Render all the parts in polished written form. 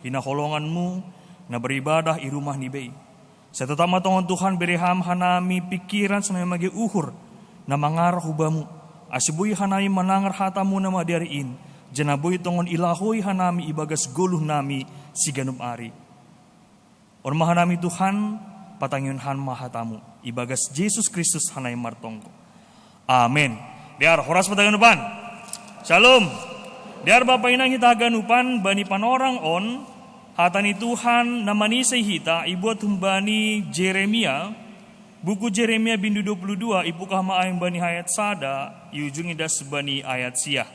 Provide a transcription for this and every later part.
hinaholonganmu na beribadah i rumah ni bay. Sa tatama tongon Tuhan bereham hanami pikiran sa magi uhur na mangarah hubamu. Asibuy hanami manangar hatamu na madariin. Janaboy tongon ilahoy hanami ibagas guluh nami si ganum ari. Ormahan nami Tuhan patangyunhan mahatamu. Ibagas Jesus Kristus hanay martongko. Amen. Diar horas pataganupan. Shalom. Diar Bapak inang hitaganupan bani panorang on. Hatani Tuhan namanisay hita ibuat humbani Jeremia. Buku Jeremia bindu 22 ibu kahmaayang bani hayat sada. Iujungi das bani ayat siyah.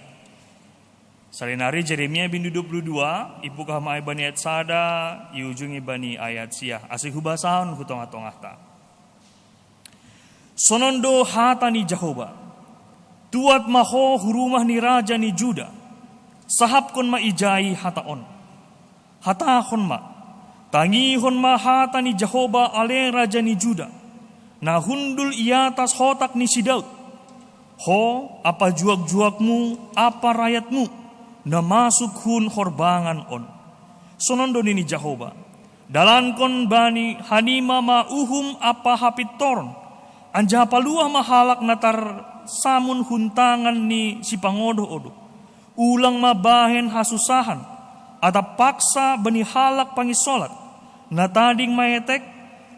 Salinari Jeremia bindu 22 ibu kahmaayang bani ayat sada. Iujungi bani ayat siyah. Asih hubasahan hutong-atong ta. Sonondo hatani Jehovah. Tuat maho hurumah ni raja ni Juda. Sahap kon maijai hataon. Hatahon ma, tangihon ma hata ni Jehovah ale raja ni Juda, na hundul iatas hotak ni si Daud. Ho, apa juak-juakmu, apa rakyatmu, na masuk hun horbangan on. Sonondo ni Jehovah, dalan kon bani hanima ma uhum apa hapit toron, anja paluah mahalak natar samun huntangan ni si pangodo-odo, ulang mabahen hasusahan, atap paksa bani halak pangisolat, na tading mayetek,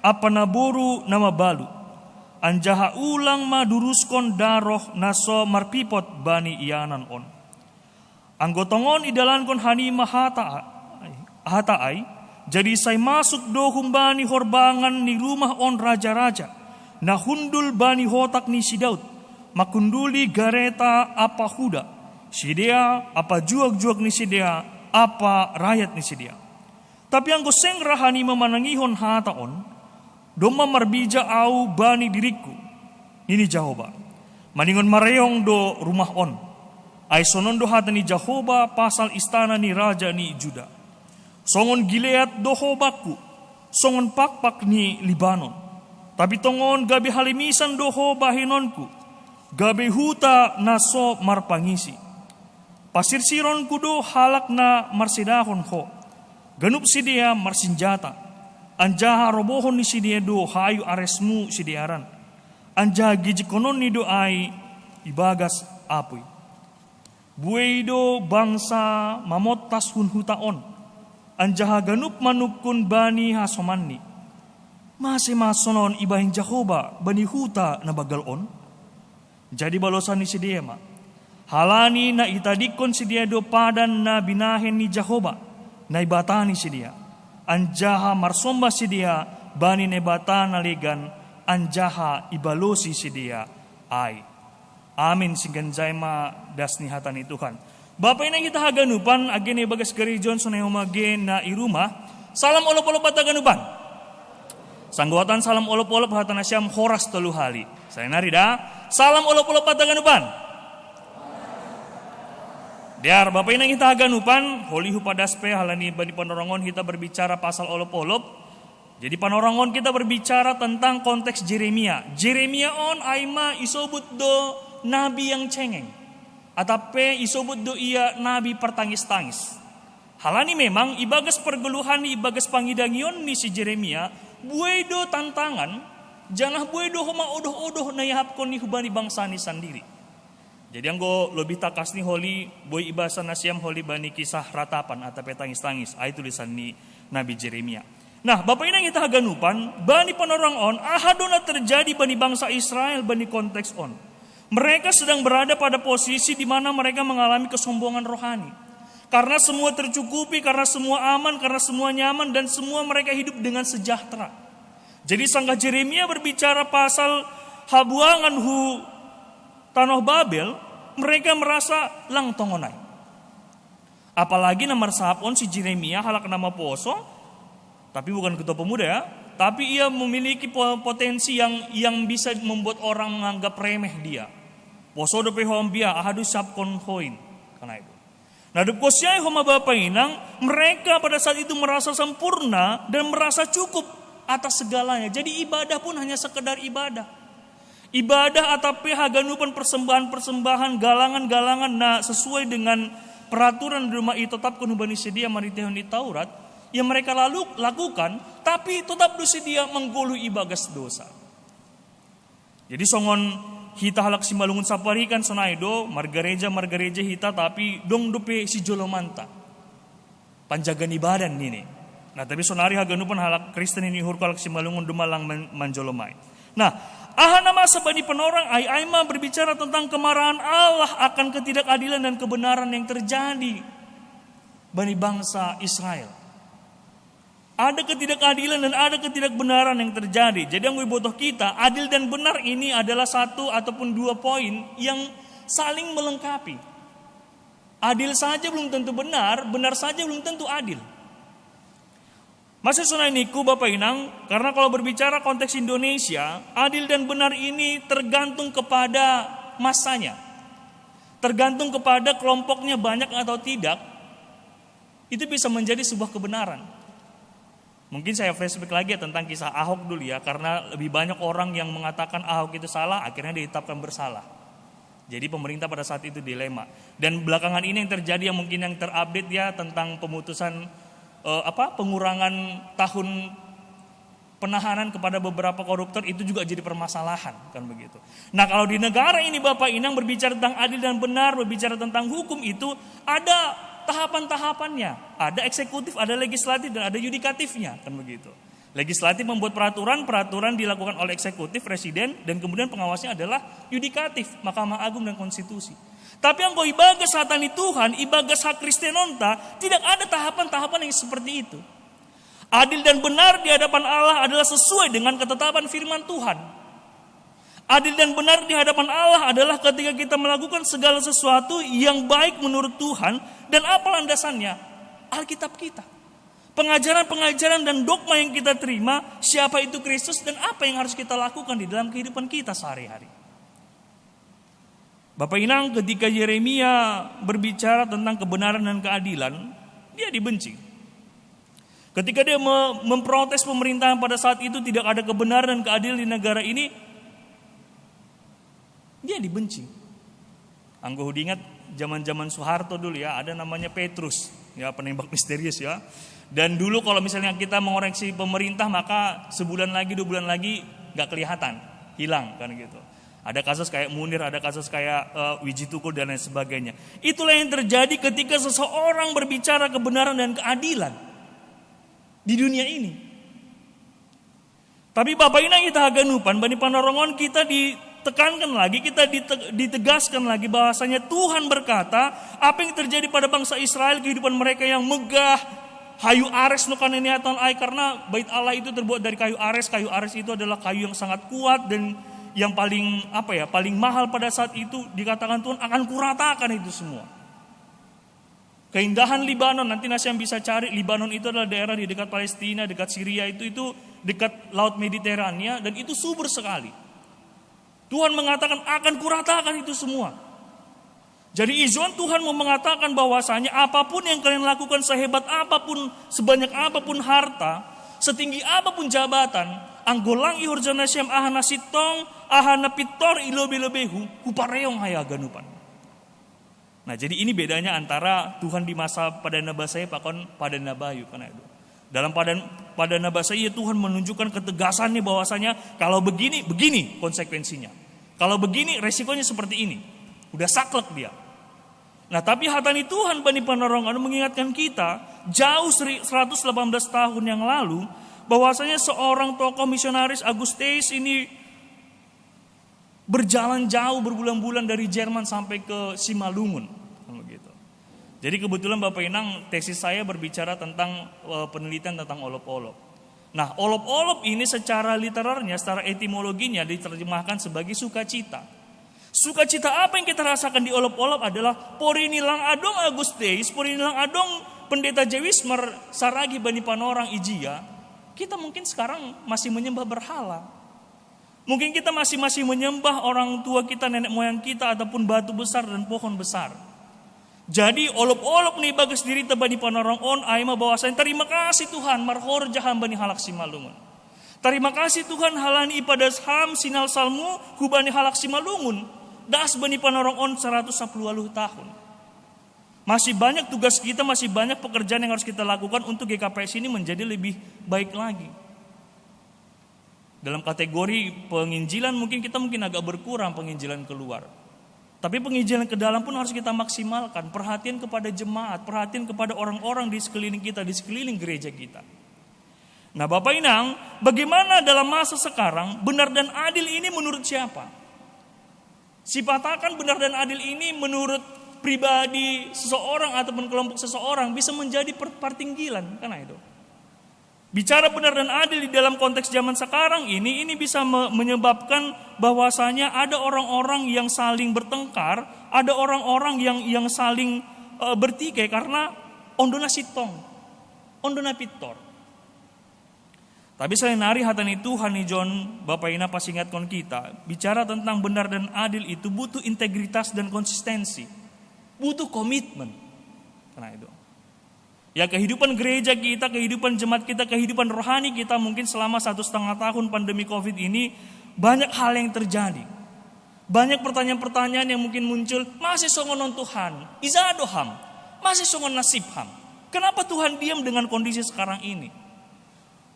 apa naburu na mabalu. Anjaha ulang maduruskon daroh naso marpipot bani iyanan on. Anggotongon idalan kon hanima hata ay, jadi say masuk dohum bani horbangan ni rumah on raja-raja, na hundul bani hotak ni si Daud, makunduli gareta apa huda, sidea apa juag-juag ni sidea, apa rakyat ni sidia. Tapi ang goseng rahani memanangihon hataon, doma marbija au bani diriku, ini Jehovah. Maningon mareyong do rumah on, ay sonon do hata ni Jehovah pasal istana ni raja ni Juda. Songon Gilead do hobaku, songon pakpak ni Libanon. Tapi tongon gabi halimisan do hobahinonku, gabi huta naso marpangisi. Pasirsiron kudo halak na marsidahon ho. Ganup si dia marsinjata. Anjaha robohon ni si dia do hayu aresmu si diaran. Anjaha gijikonon ni do ay ibagas apoy. Buay do bangsa mamotas hun hutaon. Anjaha ganup manupkun bani hasomanni. Masih masonon ibahin Jehovah bani huta na bagalon. Jadi balosan ni si dia ma. Halani na itadikon si dia do padan na binahen ni Jehovah, na ibatani si dia. Anjaha marsomba si dia, bani nebata na ligan, anjaha ibalosi si dia ay. Amin singganjay ma das ni hatan ni Tuhan. Bapak ina kita haganupan, agin ibagas gari Johnson na humagin na irumah, salam olop-olop at haganupan. Sangguatan salam olop-olop hatan na siyam horas toluhali. Saya narida, salam olop-olop at haganupan. Diar Bapak inang kita haganupan, holi hupadaspe halani bani panorongon kita berbicara pasal olop-olop. Jadi panorongon kita berbicara tentang konteks Jeremia. Jeremia on aima isobut do nabi yang cengeng. Atape isobut do ia nabi pertangis-tangis. Halani memang ibagas pergeluhan ibagas pangidangion ni si Jeremia, buay do tantangan, jangan buay do homa odoh-odoh na yahapkon ni hubani bangsa ni sandiri. Jadi anggo lebih takas ni holi boy ibasa nasyam holi bani kisah ratapan atau petangis-tangis. Ay tulisan ni Nabi Jeremia. Nah, Bapak inang kita haganupan bani panorang on ahadona terjadi bani bangsa Israel bani konteks on. Mereka sedang berada pada posisi di mana mereka mengalami kesombongan rohani. Karena semua tercukupi, karena semua aman, karena semua nyaman dan semua mereka hidup dengan sejahtera. Jadi sanggah Jeremia berbicara pasal habuangan hu Tanah Babel, mereka merasa lang tongonay. Apalagi nama sapon si Jeremia halak nama poso, tapi bukan ketua pemuda ya, tapi ia memiliki potensi yang bisa membuat orang menganggap remeh dia. Poso do pehombia ahadu sapkon hoin karena itu. Nah depkosyai homa Bapak inang, mereka pada saat itu merasa sempurna dan merasa cukup atas segalanya. Jadi ibadah pun hanya sekedar ibadah. Ibadah atape haganupan persembahan-persembahan galangan-galangan nah sesuai dengan peraturan rumah itu tetap kun bani sedia maritehon di Taurat, yang mereka lalu lakukan, tapi tetap sedia menggulu ibagas dosa. Jadi songon hita halak si malungun saparikan sonaido margareja hita tapi dong dope si jolomanta panjagan ibadan ini. Nah tapi sonari haganupan halak Kristen ini hurkalak si malungun dumalang manjolomai. Nah ahana masa bani penorang Aima berbicara tentang kemarahan Allah akan ketidakadilan dan kebenaran yang terjadi bani bangsa Israel. Ada ketidakadilan dan ada ketidakbenaran yang terjadi. Jadi yang butuh kita, adil dan benar ini adalah satu ataupun dua poin yang saling melengkapi. Adil saja belum tentu benar, benar saja belum tentu adil. Masa sunaniku Bapak Inang, karena kalau berbicara konteks Indonesia, adil dan benar ini tergantung kepada masanya. Tergantung kepada kelompoknya banyak atau tidak, itu bisa menjadi sebuah kebenaran. Mungkin saya flashback lagi tentang kisah Ahok dulu ya, karena lebih banyak orang yang mengatakan Ahok itu salah, akhirnya ditetapkan bersalah. Jadi pemerintah pada saat itu dilema. Dan belakangan ini yang terjadi yang mungkin yang terupdate ya tentang pemutusan pengurangan tahun penahanan kepada beberapa koruptor itu juga jadi permasalahan kan begitu. Nah kalau di negara ini Bapak Inang berbicara tentang adil dan benar, berbicara tentang hukum itu ada tahapan-tahapannya. Ada eksekutif, ada legislatif, dan ada yudikatifnya. Kan begitu. Legislatif membuat peraturan dilakukan oleh eksekutif, presiden, dan kemudian pengawasnya adalah yudikatif, Mahkamah Agung dan Konstitusi. Tapi yang kau ibagas hatani Tuhan, ibagas hak Kristenonta, tidak ada tahapan-tahapan yang seperti itu. Adil dan benar di hadapan Allah adalah sesuai dengan ketetapan firman Tuhan. Adil dan benar di hadapan Allah adalah ketika kita melakukan segala sesuatu yang baik menurut Tuhan. Dan apa landasannya? Alkitab kita. Pengajaran-pengajaran dan dogma yang kita terima, siapa itu Kristus dan apa yang harus kita lakukan di dalam kehidupan kita sehari-hari. Bapak Inang, ketika Yeremia berbicara tentang kebenaran dan keadilan, dia dibenci. Ketika dia memprotes pemerintahan pada saat itu tidak ada kebenaran dan keadilan di negara ini, dia dibenci. Anggo ingat zaman-zaman Soeharto dulu ya, ada namanya Petrus, ya penembak misterius ya. Dan dulu kalau misalnya kita mengoreksi pemerintah maka sebulan lagi, 2 bulan lagi nggak kelihatan, hilang kan gitu. Ada kasus kayak Munir, ada kasus kayak Wiji Tukul dan lain sebagainya. Itulah yang terjadi ketika seseorang berbicara kebenaran dan keadilan di dunia ini. Tapi Bapak Inang kita haganupan, bani panorongon kita ditekankan lagi, kita ditegaskan lagi bahwasanya Tuhan berkata, apa yang terjadi pada bangsa Israel, kehidupan mereka yang megah, hayu ares nukan ini aton ai, karena bait Allah itu terbuat dari kayu ares. Kayu ares itu adalah kayu yang sangat kuat dan yang paling paling mahal pada saat itu. Dikatakan Tuhan akan kuratakan itu semua. Keindahan Libanon, nanti nasi yang bisa cari, Libanon itu adalah daerah di dekat Palestina, dekat Syria, itu dekat Laut Mediterania, dan itu subur sekali. Tuhan mengatakan akan kuratakan itu semua. Jadi izon Tuhan mau mengatakan bahwasanya apapun yang kalian lakukan, sehebat apapun, sebanyak apapun harta, setinggi apapun jabatan, anggolang ihurjana syam ahana sitong, ahana pitor ilobe-lobehu, kupareong hayaganupan. Nah jadi ini bedanya antara Tuhan di masa padana basaya pakon padana bayu karena itu. Dalam padana basaya Tuhan menunjukkan ketegasannya bahwasanya kalau begini konsekuensinya. Kalau begini resikonya seperti ini. Udah saklek dia. Nah tapi hatani Tuhan bani panorongan mengingatkan kita jauh 118 tahun yang lalu bahwasanya seorang tokoh misionaris Augustus ini berjalan jauh berbulan-bulan dari Jerman sampai ke Simalungun. Gitu. Jadi kebetulan Bapak Inang tesis saya berbicara tentang penelitian tentang olop-olop. Nah olop-olop ini secara literarnya, secara etimologinya diterjemahkan sebagai sukacita. Sukacita apa yang kita rasakan di olop-olop adalah porinilang adong Agusteis, porinilang adong pendeta Jewismer saragi bani panorang ijia. Kita mungkin sekarang masih menyembah berhala. Mungkin kita masih menyembah orang tua kita, nenek moyang kita ataupun batu besar dan pohon besar. Jadi olop-olop nih bagas diri bani panorang on aima bahwasanya terima kasih Tuhan marhor jaham bani halak simalungun. Terima kasih Tuhan halani ipadas ham sinal salmu hubani halak simalungun. Das bani panorong on 110 tahun. Masih banyak tugas kita, masih banyak pekerjaan yang harus kita lakukan untuk GKPS ini menjadi lebih baik lagi. Dalam kategori penginjilan mungkin kita agak berkurang penginjilan keluar. Tapi penginjilan ke dalam pun harus kita maksimalkan. Perhatian kepada jemaat, perhatian kepada orang-orang di sekeliling kita, di sekeliling gereja kita. Nah Bapak Inang, bagaimana dalam masa sekarang benar dan adil ini menurut siapa? Sifatakan benar dan adil ini menurut pribadi seseorang ataupun kelompok seseorang bisa menjadi pertinggilan, karena itu. Bicara benar dan adil di dalam konteks zaman sekarang ini bisa menyebabkan bahwasanya ada orang-orang yang saling bertengkar, ada orang-orang yang saling bertikai karena ondona sitong, ondona pitor. Tapi selain nari hatani Tuhan nih John, Bapak Ina pas ingatkan kita, bicara tentang benar dan adil itu butuh integritas dan konsistensi, butuh komitmen, karena itu. Ya kehidupan gereja kita, kehidupan jemaat kita, kehidupan rohani kita mungkin selama 1,5 tahun pandemi COVID ini banyak hal yang terjadi. Banyak pertanyaan-pertanyaan yang mungkin muncul, masih songonon Tuhan, izadoham, masih songon nasibham. Kenapa Tuhan diam dengan kondisi sekarang ini?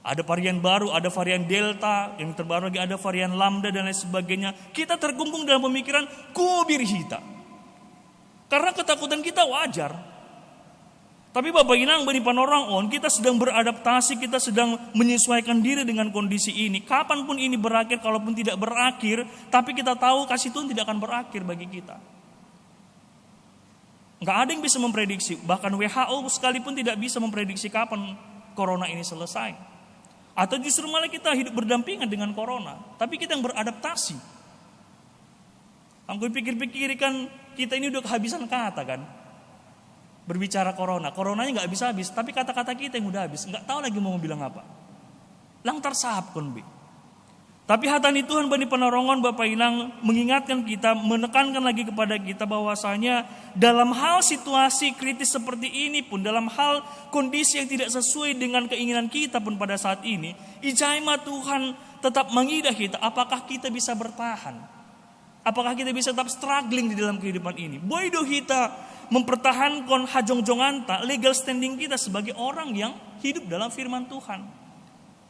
Ada varian baru, ada varian Delta, yang terbaru lagi ada varian Lambda dan lain sebagainya. Kita terkungkung dalam pemikiran kubirhita. Karena ketakutan kita wajar. Tapi Bapak Inang Bani Panorang On, kita sedang beradaptasi, kita sedang menyesuaikan diri dengan kondisi ini. Kapanpun ini berakhir, kalaupun tidak berakhir, tapi kita tahu kasih Tuhan tidak akan berakhir bagi kita. Nggak ada yang bisa memprediksi, bahkan WHO sekalipun tidak bisa memprediksi kapan corona ini selesai. Atau justru malah kita hidup berdampingan dengan corona, tapi kita yang beradaptasi. Aku pikir-pikir kan kita ini udah kehabisan kata kan. Berbicara coronanya nggak habis-habis, tapi kata-kata kita yang udah habis, nggak tahu lagi mau bilang apa. Langtar sahab konbi. Tapi hatani Tuhan Bani Panorongon Bapak Inang mengingatkan kita, menekankan lagi kepada kita bahwasanya dalam hal situasi kritis seperti ini pun, dalam hal kondisi yang tidak sesuai dengan keinginan kita pun pada saat ini, ijaimah Tuhan tetap mengidah kita, apakah kita bisa bertahan? Apakah kita bisa tetap struggling di dalam kehidupan ini? Boido kita mempertahankan hajong-jonganta legal standing kita sebagai orang yang hidup dalam firman Tuhan.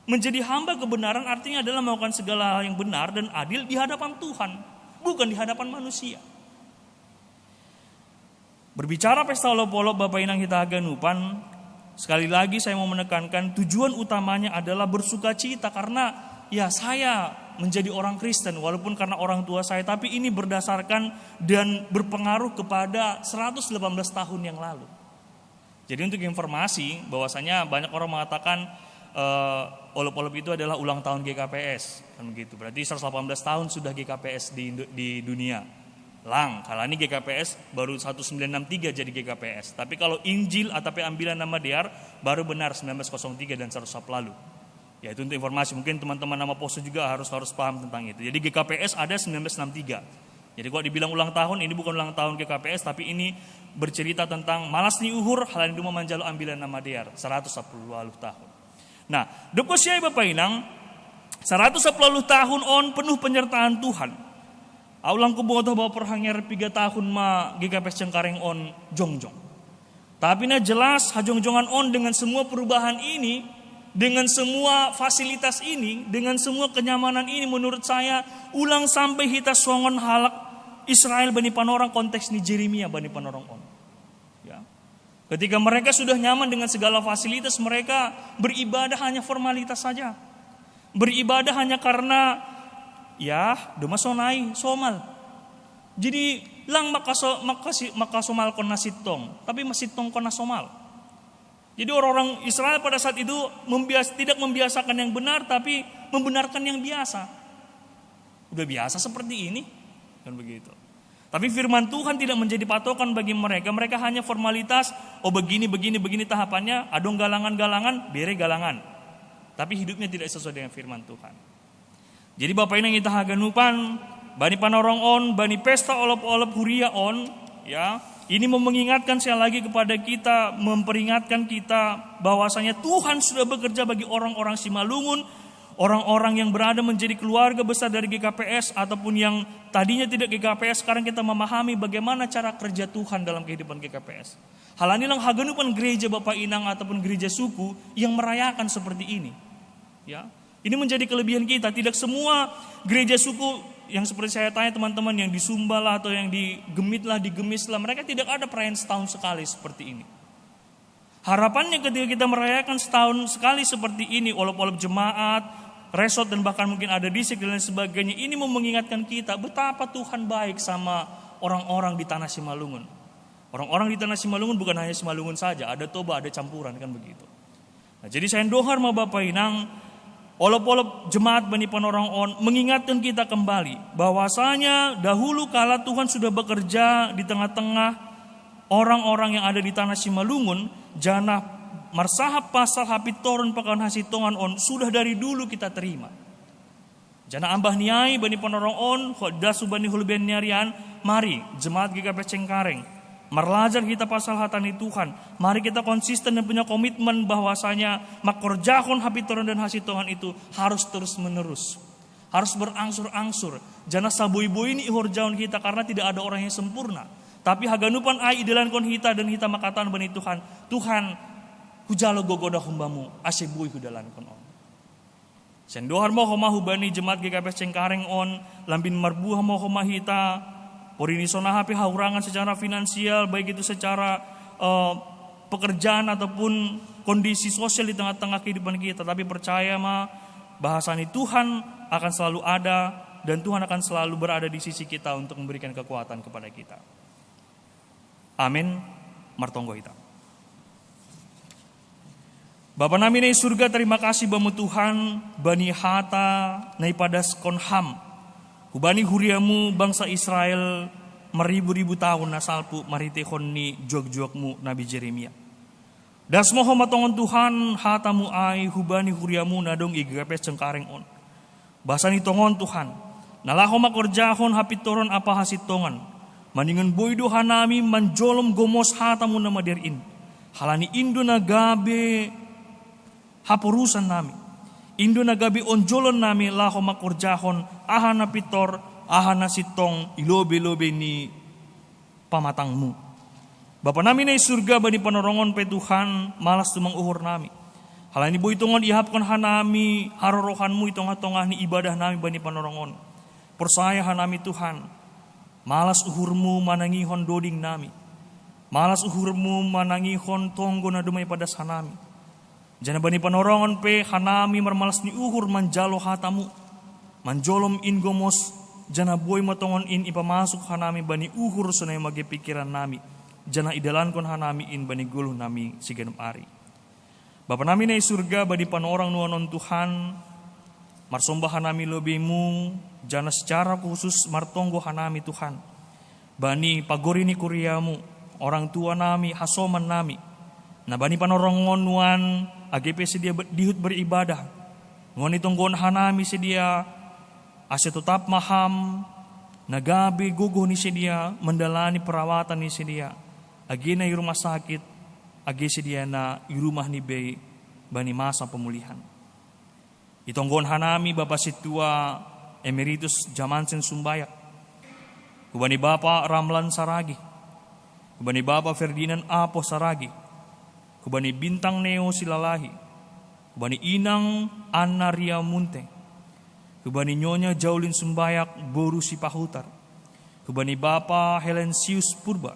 Menjadi hamba kebenaran artinya adalah melakukan segala hal yang benar dan adil di hadapan Tuhan, bukan di hadapan manusia. Berbicara pesta olok-olok Bapak Inang kita aganupan, sekali lagi saya mau menekankan tujuan utamanya adalah bersukacita karena ya saya menjadi orang Kristen walaupun karena orang tua saya, tapi ini berdasarkan dan berpengaruh kepada 118 tahun yang lalu. Jadi untuk informasi bahwasanya banyak orang mengatakan olop-olop itu adalah ulang tahun GKPS kan begitu. Berarti 118 tahun sudah GKPS di dunia. Kalau ini GKPS baru 1963 jadi GKPS. Tapi kalau Injil atau ambilan nama Dear baru benar 1903 dan 100 lalu. Ya itu untuk informasi, mungkin teman-teman nama Poso juga harus paham tentang itu. Jadi GKPS ada 1963. Jadi kalau dibilang ulang tahun, ini bukan ulang tahun GKPS, tapi ini bercerita tentang malas ni uhur, halan duma manjalo ambilan nama Dear, 110 tahun. Nah, doko siya Bapak Inang, 110 tahun on penuh penyertaan Tuhan. Aulang ko buat bawa perhanger 3 tahun ma GKPS Cengkareng on jongjong. Tapi na jelas hajong-jongan on dengan semua perubahan ini, dengan semua fasilitas ini, dengan semua kenyamanan ini, menurut saya ulang sampai hita songon halak Israel Bani Panorang konteks ni Jeremia Bani Panorang on. Ya. Ketika mereka sudah nyaman dengan segala fasilitas, mereka beribadah hanya formalitas saja. Beribadah hanya karena ya doma sonai somal. Jadi lang makasomal kon nasitong, tapi masitong kon nasomal. Jadi orang-orang Israel pada saat itu tidak membiasakan yang benar, tapi membenarkan yang biasa. Udah biasa seperti ini, kan begitu. Tapi firman Tuhan tidak menjadi patokan bagi mereka. Mereka hanya formalitas, begini tahapannya, adong galangan-galangan, bere galangan. Tapi hidupnya tidak sesuai dengan firman Tuhan. Jadi Bapak ini kita haganupan, Bani Panorong on, Bani Pesta olop-olop huria on, ya. Ini mengingatkan sekali lagi kepada kita, memperingatkan kita bahwasanya Tuhan sudah bekerja bagi orang-orang Simalungun, orang-orang yang berada menjadi keluarga besar dari GKPS ataupun yang tadinya tidak GKPS, sekarang kita memahami bagaimana cara kerja Tuhan dalam kehidupan GKPS. Halani lang haganupan gereja Bapak Inang ataupun gereja suku yang merayakan seperti ini. Ya, ini menjadi kelebihan kita. Tidak semua gereja suku yang seperti saya tanya teman-teman yang di Sumba lah atau yang di Gemit lah, di Gemis lah, mereka tidak ada perayaan setahun sekali seperti ini. Harapannya ketika kita merayakan setahun sekali seperti ini, olop-olop jemaat, resort dan bahkan mungkin ada disik dan lain sebagainya, ini mau mengingatkan kita betapa Tuhan baik sama orang-orang di tanah Simalungun. Orang-orang di tanah Simalungun bukan hanya Simalungun saja, ada Toba, ada campuran kan begitu. Nah, jadi saya dohar ma Bapak Inang, olop-olop jemaat Bani Panorang On mengingatkan kita kembali bahwasanya dahulu kala Tuhan sudah bekerja di tengah-tengah orang-orang yang ada di tanah Simalungun, jana marsahap pasal hapit toron pakan hasitongan on sudah dari dulu kita terima. Jana ambah niai Bani Panorang On, khodasu Bani Hulben Nyarian, mari jemaat GKP Cengkareng merlajar kita pasal hatani Tuhan. Mari kita konsisten dan punya komitmen bahwasanya makorjahon hapitoran dan hasitongan itu harus terus menerus. Harus berangsur-angsur. Jana sabui-bui ini ihor jaun kita karena tidak ada orang yang sempurna. Tapi haganupan ai idelan kon hita dan hita makatan bani Tuhan. Tuhan hujalo gogoda humbamu asebui hudalan kon on. Sendohar mo homa hubani jemaat GKP Cengkareng on lambin marbuah mo homa hita. Porini sonahapi haurangan secara finansial, baik itu secara pekerjaan ataupun kondisi sosial di tengah-tengah kehidupan kita. Tapi percaya bahasani Tuhan akan selalu ada dan Tuhan akan selalu berada di sisi kita untuk memberikan kekuatan kepada kita. Amin. Martonggo hita. Bapa nami nai surga, terima kasih bamu Tuhan bani hata nai padas konham. Hubani huriamu bangsa Israel meribu-ribu tahun nasalpu maritehon ni jog-jogmu Nabi Jeremia. Das moho matongon Tuhan hatamu ai hubani huriamu nadong igapes Cengkareng on. Basani tongon Tuhan. Nalaho makorjahon hapitoron apa hasitongan. Maningan boydo hanami manjolom gomos hatamu nama derin. Halani indo nagabe hapurusan nami. Indo nagabi onjolon nami laho makorjahon ahana pitor ahana sitong ilobe-lobe ni pamatangmu. Bapa nami na surga bani panorongon pe Tuhan malas tumang uhur nami. Halani boy itongon ihapkan hanami harorohanmu itong-atongah ni ibadah nami bani panorongon. Persaya hanami Tuhan. Malas uhurmu manangihon doding nami. Malas uhurmu manangihon tonggo na dumay padas hanami. Jana bani panorongon pe hanami marmalas ni uhur manjalo hatamu. Manjolom in gomos jana boy matongon in ipamasuk hanami bani uhur sunay magi pikiran nami. Jana idalan kon hanami in bani guluh nami siganum ari. Bapa nami na surga bani panorang nuanon Tuhan. Marsomba hanami lobimu jana secara khusus martonggo hanami Tuhan. Bani pagorini kuriamu orang tua nami hasoman nami. Na bani panorongon nuan AGP sedia dihut beribadah. Ngon itong gon hanami sedia ase tetap maham. Nagabi guguh ni sedia mendalani perawatan ni sedia. Agi na rumah sakit. Agi sedia na rumah ni be bani masa pemulihan. Itong gon hanami Bapak Situa Emeritus Jamansen Sumbayak. Kubani Bapak Ramlan Saragi. Kubani Bapak Ferdinand Apo Saragi. Kubani Bintang Neo Silalahi. Kubani Inang Anna Ria Munte. Kubani Nyonya Jaulin Sumbayak Boru Sipahutar. Kubani Bapa Helensius Purba.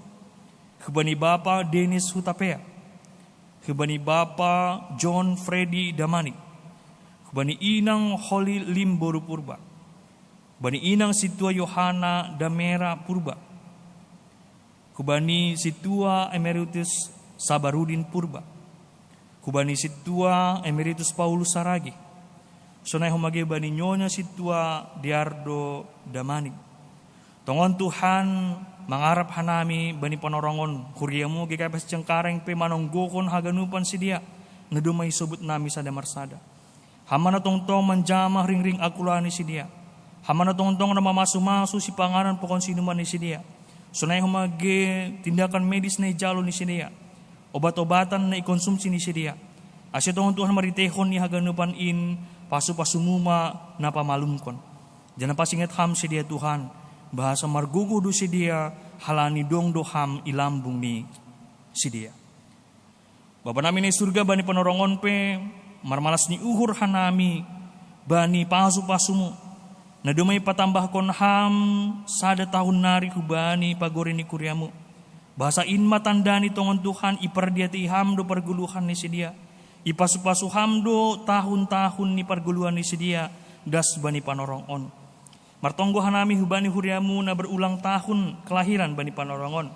Kubani Bapa Dennis Hutapea. Kubani Bapa John Freddy Damani. Kubani Inang Holy Lim Boru Purba. Kubani Inang Situa Yohana Damera Purba. Kubani Situa Emeritus Sabarudin Purba. Kubani Situa Emeritus Paulus Saragi. Sonai homage bani nyonya Situa Diardo Damani. Tongon Tuhan mangarap hanami bani panorongon kuriamu GKP Cengkareng pe manonggokon haganupan sidia ngedumay subut nami sada marsada. Hamana tongtong manjamah ring-ring akulani sidia. Hamana tongtong na mamasu-masu si panganan pokon sinuman ni sidia. Sonai homage tindakan medis na ijalo ni sidia. Obat-obatan na ikonsumsi ni sidia. Asya Tuhan maritehon ni haganupan in pasu-pasumuma na pamalumkon. Jana pasingat ham sidia Tuhan. Bahasa margugudu sidia halani dong doham ilambung ni si dia. Bapa nami ni surga bani panorongon pe, marmalas ni uhur hanami, bani pasu-pasumu, na dumay patambah kon ham, sada tahun nari kubani pagori ni kuryamu. Bahasa inma tanda ni tongon Tuhan, ipardiati hamdo perguluhan ni si dia. Ipasu-pasu hamdo tahun-tahun ni perguluhan ni si dia, das bani panorongon. Martonggo hanami hubani huriamu na berulang tahun kelahiran bani panorongon.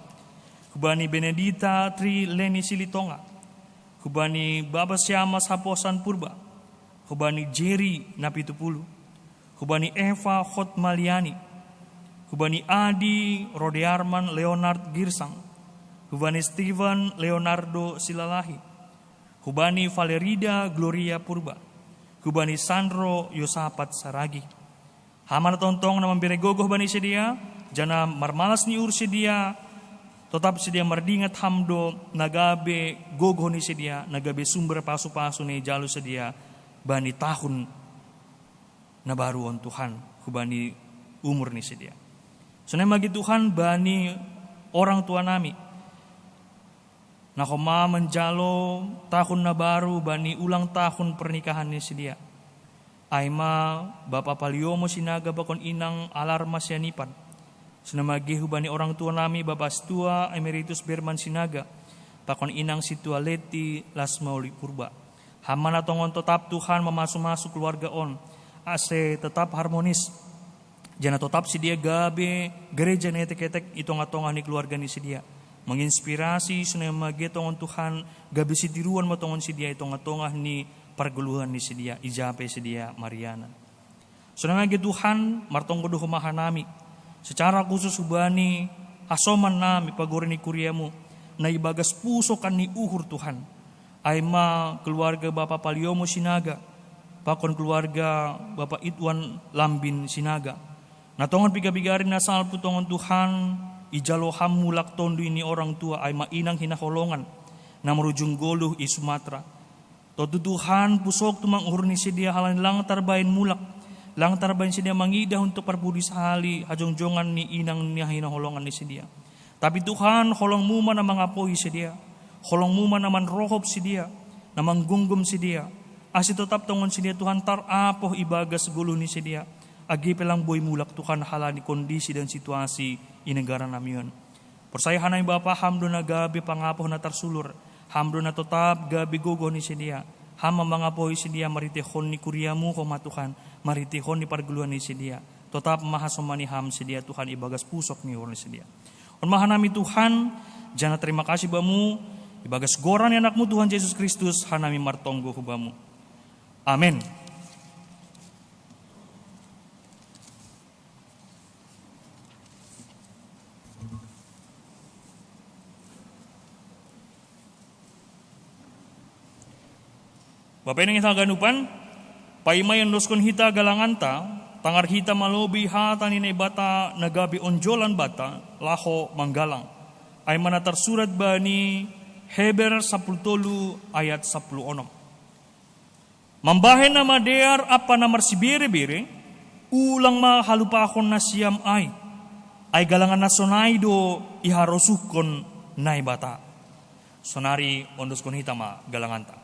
Hubani Benedita Tri Leni Silitonga. Hubani Baba Syama Saposan Purba. Hubani Jerry Napitupulu. Hubani Eva Hotmaliani. Hubani Adi Rodearman Leonard Girsang. Hubani Steven Leonardo Silalahi. Hubani Valerida Gloria Purba. Hubani Sandro Yosapat Saragi. Hamana tontong na mambiregogoh bani sedia, jana marmalas ni ur sedia, tetap sedia mardingat hamdo, nagabe gogoh ni sedia, nagabe sumber pasu-pasu ni jalu sedia, bani tahun na baruon Tuhan, hubani umur ni sedia. Sunai magi Tuhan bani orang tua nami, na koma menjalo tahun na baru bani ulang tahun pernikahan ni sedia. Aima Bapak Paliomo sinaga bakon inang alarma sianipan. Sunamagi hubani orang tua nami Bapak Stua Emeritus Berman sinaga. Bakon inang situa Leti Lasmauli Purba. Hamana tongon tetap Tuhan memasuk-masuk keluarga on. Ase tetap harmonis. Jana tetap si dia gabe gereja netek-etek itong-atong ni keluarga ni si dia. Menginspirasi sunamagi tongon Tuhan gabe si tiruan matongon si dia itong-atong ni perguluhan ni sedia, ijape sedia Mariana. Sunanga Tuhan, martong kudu humahan nami. Secara khusus hubani, asoman nami pagori ni kuryamu, na ibagas puso kan ni uhur Tuhan. Aima keluarga Bapak Paliomo Sinaga, pakon keluarga Bapak Itwan Lambin Sinaga. Natongan piga-pigarin nasal putongan Tuhan, ijalo hamulak tondo ini orang tua, aima inang hinaholongan, na merujung goluh i Sumatera. Toto Tuhan pusok tumang uhur ni sedia halan lang tarbain mulak. Lang tarbain sedia mangidah untuk perbudi sahali hajong-jongan ni inang ni hinaholongan ni sedia. Tapi Tuhan holong muma na mangapohi sedia. Holong muma naman rohop sedia. Na manggunggum sedia. Asi tetap tongon sedia Tuhan tarapoh ibagas guluh ni sedia. Agi pelang boy mulak Tuhan halani kondisi dan situasi i negara namion. Persaya hanay Bapa hamdo na gabi pangapoh na tarsulur. Hamdo na tetap gabi gogo ni sedia. Hama mangapohi sedia maritihon ni kuryamu koma Tuhan. Maritihon ni parguluhan ni sedia. Tetap mahasomani ham sedia Tuhan ibagas pusok ni orang sedia. On mahanami Tuhan. Jana terima kasih bamu. Ibagas goran anakmu Tuhan Yesus Kristus. Hanami martonggo hubamu. Amin. Bapak ini kita ganupan, paimayan doskon hita galanganta, tangar hita malobi hata ni bata nagabi onjolan bata, laho manggalang. Ay manatar surat bani Heber 10 ayat 10. Mambahen na madear apa na marsibire-bire, ulang mahalupakon na siyam ay galangan na sonay do iharosukon na bata. Sonari ondoskon hita ma galanganta.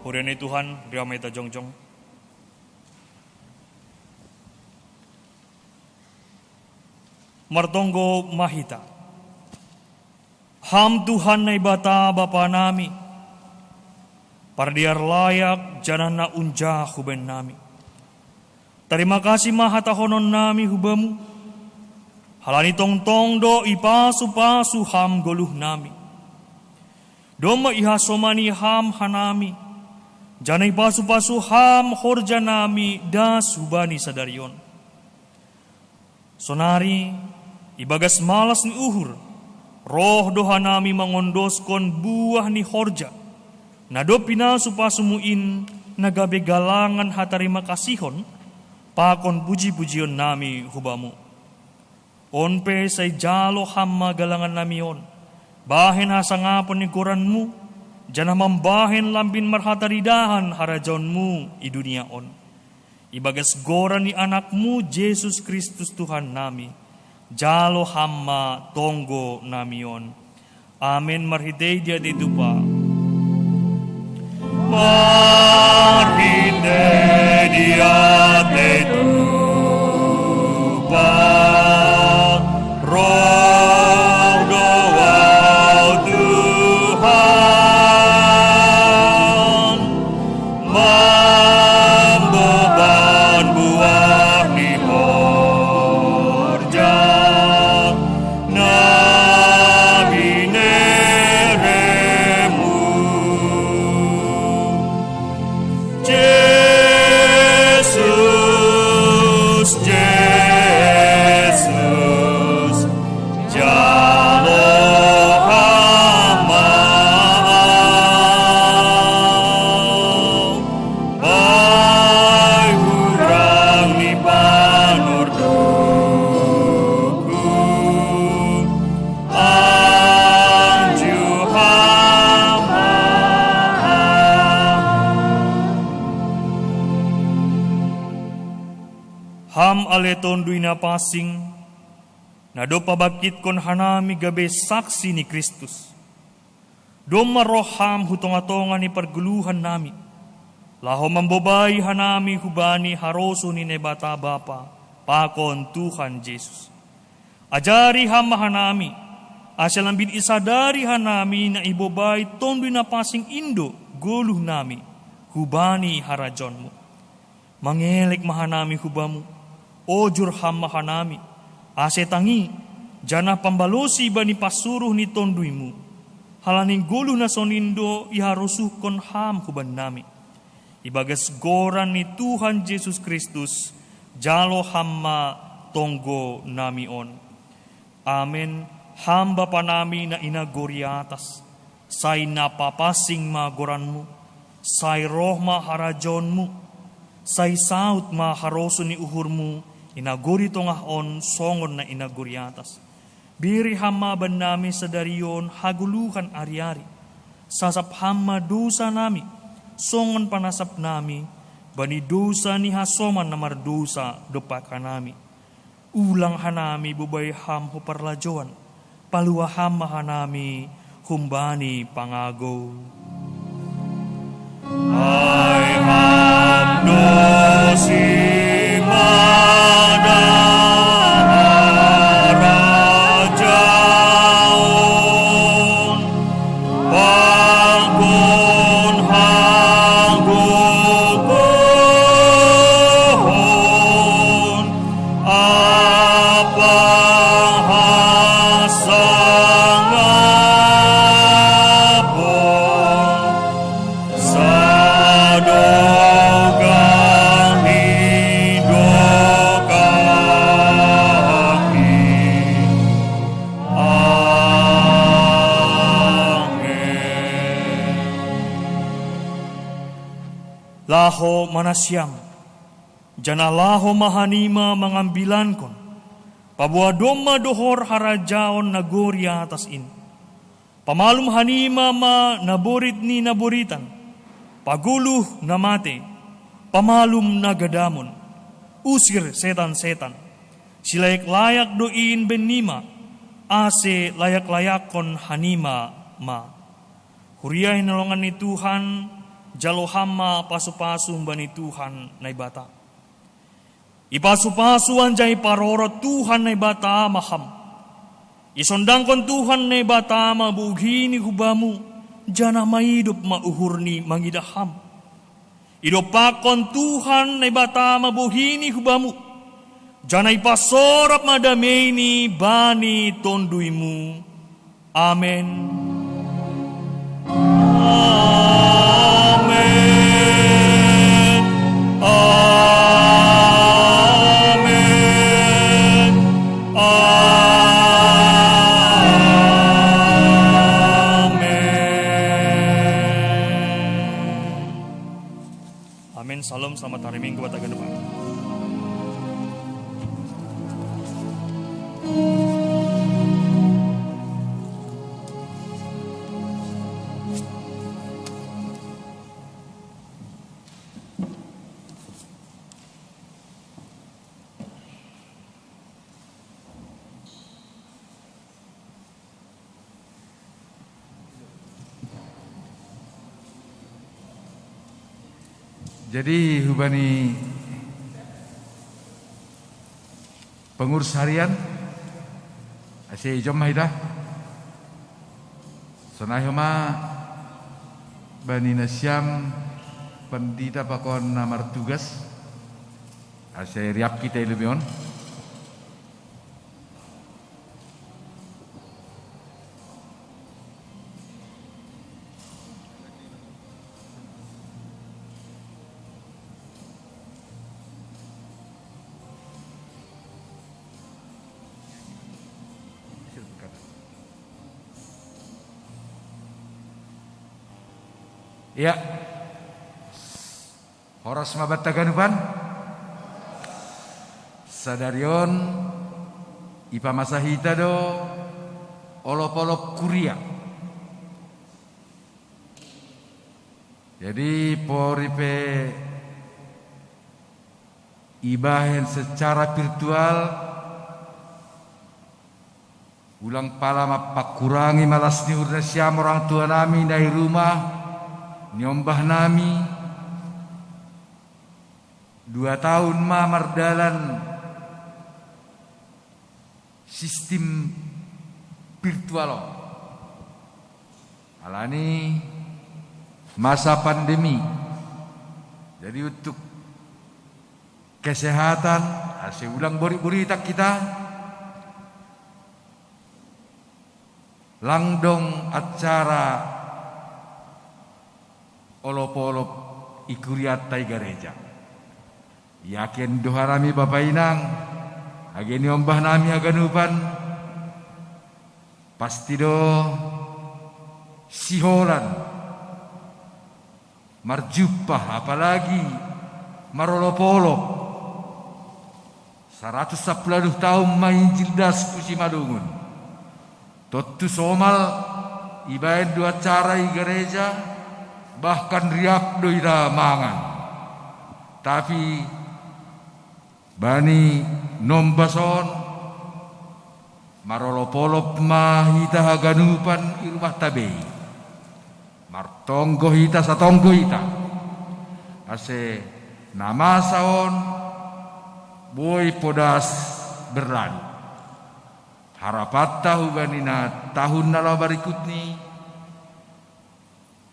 Huriani Tuhan, riameta jongjong. Martonggo mahita. Ham Tuhan na ibata bapa nami. Pardiar layak janah na unja huben nami. Terima kasih mahatahonon nami hubamu. Halani tongtong do ipasu-pasu ham goluh nami. Doma ihasomani ham hanami. Janai pasu-pasu ham horja nami das hubani sadarion. Sonari ibagas malas ni uhur. Roh doha nami mangondoskon buah ni horja. Nado pinasu pasumuin nagabe galangan hatarima kasihon. Pakon puji-pujion nami hubamu. Onpe say jalo hamma galangan namion. Bahen hasangapon ni kuranmu. Janah mambahen lambin marhataridahan harajonmu i dunia on. Ibagas goran ni anakmu Yesus Kristus Tuhan nami. Jalo hamma tonggo namion. Amin marhitei dia ditupa. Marhitei dia ditupa. Roh doa Tuhan membeban buah ni horja nami neremu. ham ale tonduina pasing, nado pabakit kon hanami gabe saksi ni Kristus. Doma roham hutonga-tonga ni perguluhan nami, laho mambobay hanami hubani haroso ni nebata Bapa, pakon Tuhan Yesus. Ajari ham hanami, asalambin isadari hanami na ibobay tonduina pasing indo, guluh nami, hubani harajonmu. Mangelek mahanami hubamu, ojur ham mahanami, ase tangi, jana pambalosi bani pasuruh ni tonduimu, halaning guluh na sonindo iharusuhkon ham huban nami. Ibagas goran ni Tuhan Yesus Kristus, jalo hamma tonggo nami on. Amen. Hamba pa nami na inagori atas, say napapasing magoranmu, say roh maharajonmu, say saut maharoso ni uhurmu, inagori tongahon songon na inagori atas. Biri hama ban nami sa dariyon haguluhan ari-ari, sasap hama dosa nami, songon panasap nami, bani dosa ni hasoman na mardosa dopaka nami. Ulang hanami bubay ham huparlajoan, paluwa ham mahanami humbani pangago. Ay ham dosi madaharajaon, bangun hagugohon, apa hasangapon, sadogang hidokaki. Amen. Laho manasyam, jana laho mahanima mangambilankon, pabuah doma dohor harajaon nagori atas in. Pamalum hanima ma naborit ni naboritan, paguluh na mate, pamalum na gadamon, usir setan-setan, silayak-layak doin benima, ase layak-layakon hanima ma. Huriay nalongan ni Tuhan, jalohama pasu-pasum bani Tuhan na ibata. Ipasu-pasu anjay paroro Tuhan na ibata maham. Isondangkon Tuhan na ibata mabughini hubamu, jana maidop mauhurni mangidaham. Idopakon Tuhan na ibata mabughini hubamu, jana ipasorap madameni bani tonduimu. Amen. Amen. Amen. Amin. Salam, selamat hari Minggu buat agak depan. Jadi hubani pengurus harian ase ijom mahida sonahoma bani nasyam pendita pakon namar tugas ase riap kita ilumion ya, horas mabat taganupan, sadarion, ipa masahita do, olop-olop kuria. Jadi poripe ibahen secara virtual ulang palama pakurangi malas ni urna siam orang tua nami dari rumah nyombah nami 2 tahun mardalan sistem virtual alani masa pandemi. Jadi untuk kesehatan hasil ulang berita kita langdong acara olop-olop ikuriat tai gereja. Yakin doharami Bapak Inang ageni ombah nami aganupan pasti do siholan marjupah apalagi marolopolo 110 tahun main jildas kusi madungun totu somal ibaen 2 cara i gereja bahkan riak doira mangan tapi bani nombason marolopolo mahita haganupan i rumah tabei martonggo hita satonggo hita ase nama saon boy podas berlani harapat tahu ganina tahun nala berikut ni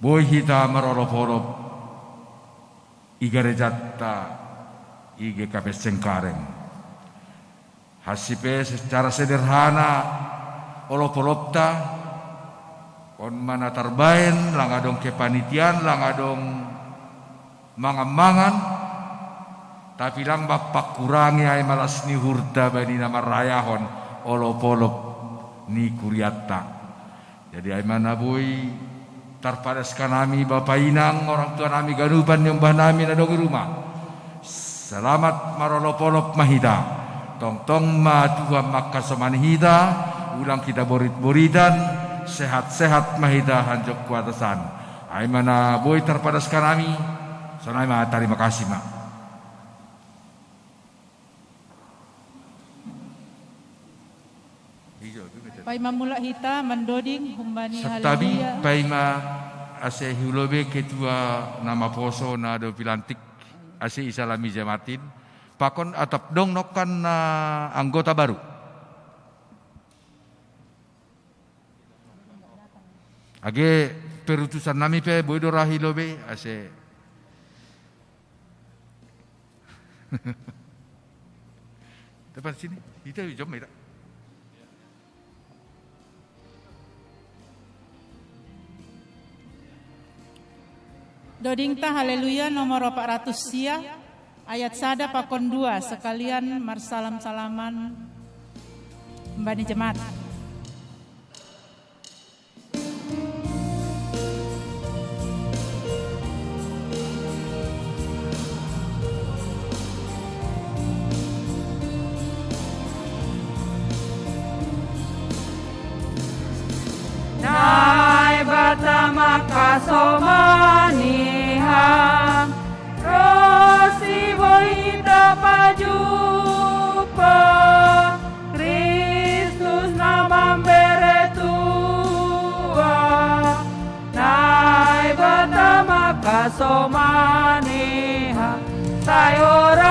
boy hita marolop-olop igarejata IGKP Cengkareng hasipe secara sederhana olop-olop ta on mana terbain langadong kepanitian langadong mangan-mangan tapi lang bapak kurangi ay malas ni hurta bani nama rayahon olop-olop ni kuriatta jadi ay mana boy tarpadas kanami Bapak Inang orang tua nami ganupan nyembah nami na dong rumah selamat marolop-olop mahida tong-tong ma Tuhan makasomani hida ulang kita borit-boritan sehat-sehat mahida hanjok kuatasan. Ay mana boy terpadas kanami. Sanay ma terima kasih ma. Pai mamula hita mendoding humbani Satabi haleluya. pai ma ase hulobe ketua nama poso na do pilantik ase isalami jamatin. Pakon atap dong nokan anggota baru. Age perutusan nami pe boy do rahilobe ase depan sini kita jom mira Doding ta haleluya nomor 400 sia ayat sada pakon 2 sekalian marsalam-salaman mbani jemaat. Nai bata makasomaniha rosi boita pajupa Kristus namam beretua Nai bata makasomaniha sayora